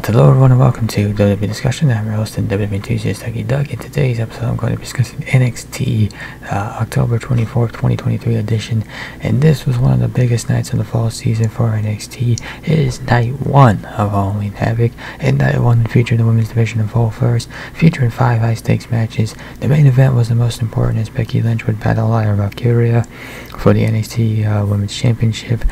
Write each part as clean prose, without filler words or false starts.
Hello everyone and welcome to WWE Discussion. I'm your host and WWE enthusiast Dougie Doug. In today's episode I'm going to be discussing NXT October 24th, 2023 edition. And this was one of the biggest nights of the fall season for NXT. It is night 1 of Halloween Havoc. And night 1 featured the women's division in full force, featuring 5 high stakes matches. The main event was the most important as Becky Lynch would battle Lyra Valkyria for the NXT Women's Championship.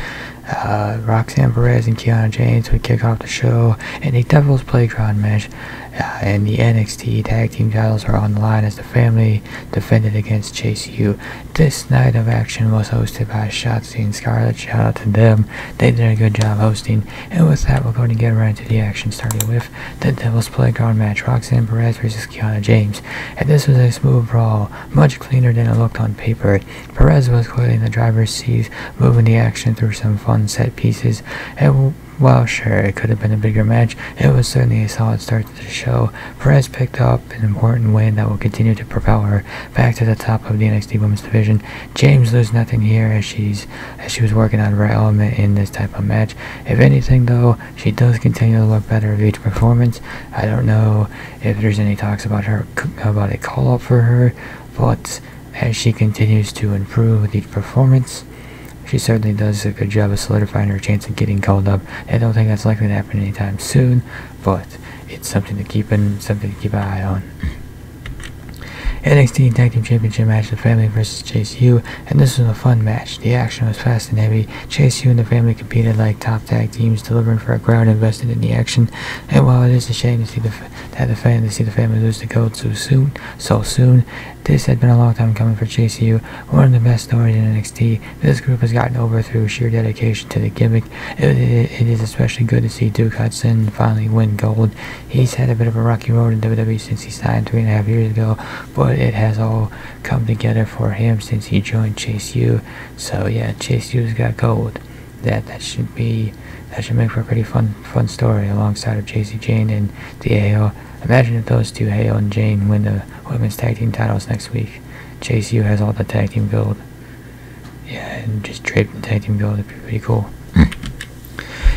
Roxanne Perez and Kiana James would kick off the show in a Devil's Playground match, and the NXT Tag Team titles are on the line as the family defended against Chase U. This night of action was hosted by Shotzi and Scarlett. Shout out to them, they did a good job hosting. And with that, we're going to get right into the action, starting with the Devil's Playground match, Roxanne Perez versus Kiana James. And this was a smooth brawl, much cleaner than it looked on paper. Perez was clearly in the driver's seat, moving the action through some fun set pieces, and while sure it could have been a bigger match, it was certainly a solid start to the show. Perez picked up an important win that will continue to propel her back to the top of the NXT Women's Division. James loses nothing here as she was working on her element in this type of match. If anything though, she does continue to look better with each performance. I don't know if there's any talks about a call up for her, but as she continues to improve with each performance, she certainly does a good job of solidifying her chance of getting called up. I don't think that's likely to happen anytime soon, but it's something to keep an eye on. NXT Tag Team Championship match, the family versus Chase U, and this was a fun match. The action was fast and heavy. Chase U and the family competed like top tag teams, delivering for a crowd invested in the action. And while it is a shame to see the family lose the gold so soon, this had been a long time coming for Chase U. One of the best stories in NXT. This group has gotten over through sheer dedication to the gimmick. It is especially good to see Duke Hudson finally win gold. He's had a bit of a rocky road in WWE since he signed 3.5 years ago, but it has all come together for him since he joined Chase U. So yeah, Chase U's got gold. That should make for a pretty fun story alongside of Chasey Jane and DAO. Imagine if those two, Hale and Jane, win the women's tag team titles next week. Chase U has all the tag team gold. Yeah, and just draped in tag team gold would be pretty cool.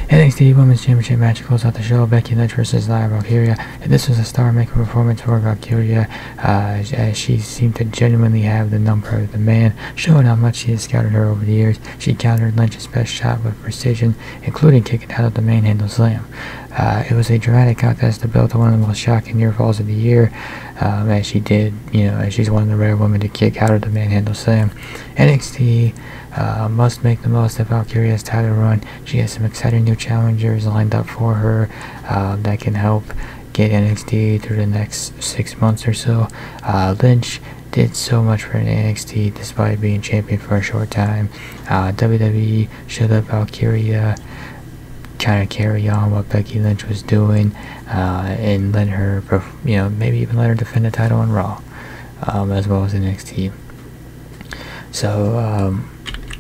NXT Women's Championship match closed out the show. Becky Lynch versus Lyra Valkyria. And this was a star-making performance for Valkyria, as she seemed to genuinely have the number of the man, showing how much she has scouted her over the years. She countered Lynch's best shot with precision, including kicking out of the main handle slam. It was a dramatic contest to build to one of the most shocking near falls of the year, as she did, as she's one of the rare women to kick out of the manhandle slam. NXT must make the most of Valkyria's title run. She has some exciting new challengers lined up for her that can help get NXT through the next 6 months or so. Lynch did so much for NXT despite being champion for a short time. WWE should let Valkyria kind of carry on what Becky Lynch was doing, and let her, maybe even let her defend the title on Raw, as well as NXT. So,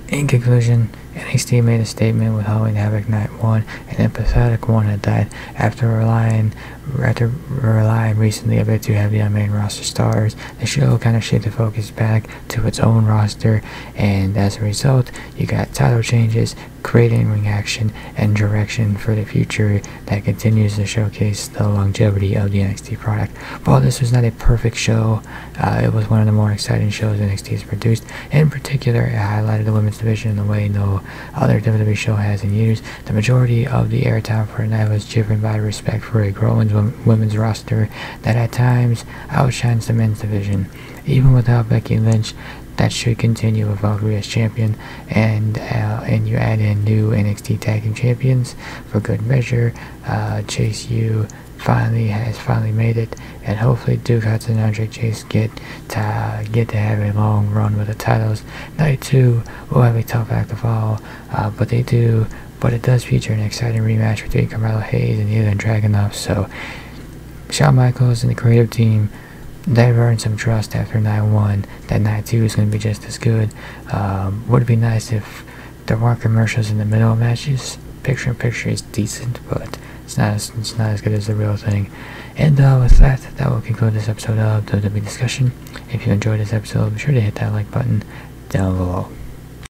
in conclusion, NXT made a statement with Halloween Havoc Night 1. An empathetic one had died after relying recently a bit too heavy on main roster stars. The show kind of shifted focus back to its own roster, and as a result, you got title changes, creating ring action and direction for the future that continues to showcase the longevity of the NXT product. While this was not a perfect show, it was one of the more exciting shows NXT has produced. In particular, it highlighted the women's division in a way no other WWE show has in years. The majority of the airtime for the night was driven by respect for a growing women's roster that at times outshines the men's division. Even without Becky Lynch, that should continue with Valkyria as champion, and you add in new NXT Tag Team champions for good measure. Chase U finally made it, and hopefully Duke Hudson and Andre Chase get to have a long run with the titles. Night 2 will have a tough act to follow, but it does feature an exciting rematch between Carmelo Hayes and Ilya Dragunov. So Shawn Michaels and the creative team, they've earned some trust after Night 1. That Night 2 is going to be just as good. Would be nice if there weren't commercials in the middle of matches. Picture in picture is decent, but it's not as good as the real thing. And with that will conclude this episode of WWE Discussion. If you enjoyed this episode, be sure to hit that like button down below.